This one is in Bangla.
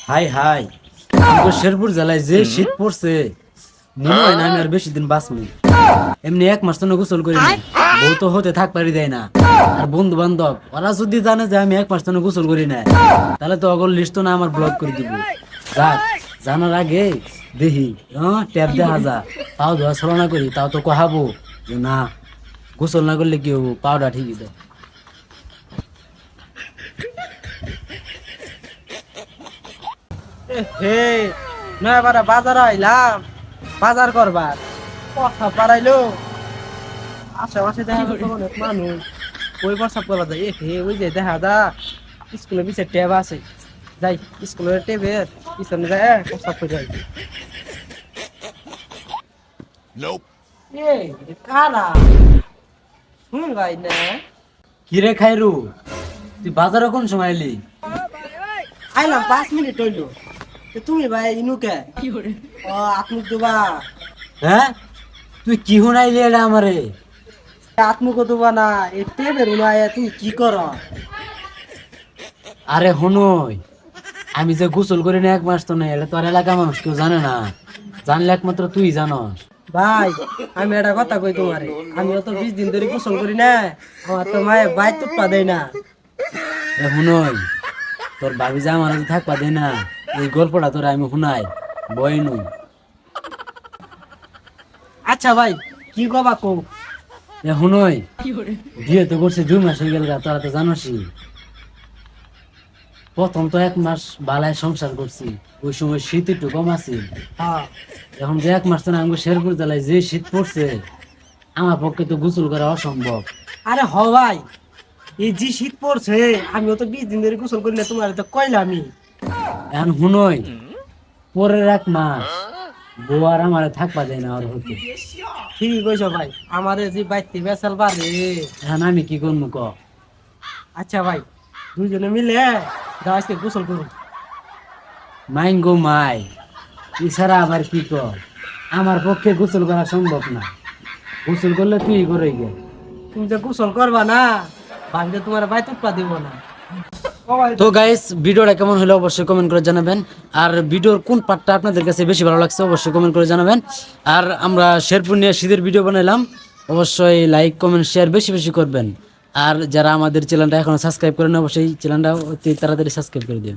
হাই হাই আমাকে শেরপুর জেলায় যে শীত পড়ছে মনে হয় না আমি আর বেশি দিন বাঁচবো। এমনি এক মাস তো না গোসল করি না, বউ তো হতে থাক পারি দেয় না। আর বন্ধু বান্ধব ওরা যদি জানে যে আমি এক মাস তো না গোসল করি না, তাহলে তো অগল লিস্ট না আমার ব্লক করে দিব। যাক, জানার আগে দেখি ট্যাপ দেখা যা, তাও ধোয়া ছলনা করি, তাও তো কহাবো যে না গোসল না করলে কি হবো, পাউডার ঠিকই দেয়। হে নয় এবার বাজার আইলাম বাজার করবার কথা পারাইলো আশেপাশে দেখা যাচ্ছে অনেক মানুষ ওই প্রসাব করবা যায় হে ওই যে দেখা যা স্কুলের পিছিয়ে ট্যাব আছে যাই স্কুলের ট্যাবের পিছনে যায় প্রসাব করে যাই কারা শুন ভাই না কিরে খাইরু, তুই বাজারে কোন সময় এলি? আইলাম 5 মিনিট হইলো তুমি ভাই ইনুকে ও আপনি দুবা হ্যাঁ, তুই কি হুনাইলি এটা আমারে? আত্মক দুবা না এই ট্যাবের উনায় তুমি কি করো আরে হুনই, আমি যে গোসল করি না এক মাস তো নেই, এটা তোর এলাকা মানুষ কেউ জানে না, জানলে একমাত্র তুই জানস। ভাই আমি একটা কথা কই তোমারে আমি অত 20 দিন ধরে গোসল করি না আমার তো মায়ে ভাই তুপা দেয় না এ হুনই, তোর ভাবি যে আমার কাছে থাকবা দে না, এই গল্পটা তোর আমি শুনাই বই নই। আচ্ছা ভাই কি কবা কও এ হুনই, বিয়ে তো করছে 2 মাস হয়ে গেল, তোরা তো জানসই। প্রথম তো 1 মাস বালায় সংসার করছি, ওই সময় শীত একটু কম আছে। হ্যাঁ এখন যে 1 মাস তো না আমাকে শেরপুর জেলায় যে শীত পড়ছে, আমার পক্ষে তো গোসল করা অসম্ভব। আরে হ ভাই এই যে শীত পড়ছে আমি অত 20 দিন ধরে গোসল করি না তোমার তো কইলামই এখন হুনই, পরের 1 মাস বউ আর আমার থাকবা দেয় না আর হতে। ঠিকই কইছো ভাই আমারে যে বাইতে বেসাল পারে এখন আমি কি করবো ক? আচ্ছা ভাই দুইজনে মিলে যাও আজকে গোসল করুন মাইন গো মাই, এছাড়া আবার কি কর? আমার পক্ষে গোসল করা সম্ভব না, গোসল করলে তুই করে গে। তুমি যে গোসল করবা না ভাবলে তোমার ভাই তুপা দিব না তো গাইস, ভিডিওটা কেমন হলো অবশ্যই কমেন্ট করে জানাবেন, আর ভিডিওর কোন পার্টটা আপনাদের কাছে বেশি ভালো লাগছে অবশ্যই কমেন্ট করে জানাবেন। আর আমরা শেরপুর নিয়ে শীতের ভিডিও বানাইলাম, অবশ্যই লাইক কমেন্ট শেয়ার বেশি বেশি করবেন। আর যারা আমাদের চ্যানেলটা এখনো সাবস্ক্রাইব করেন অবশ্যই চ্যানেলটা অতি তাড়াতাড়ি সাবস্ক্রাইব করে দিন।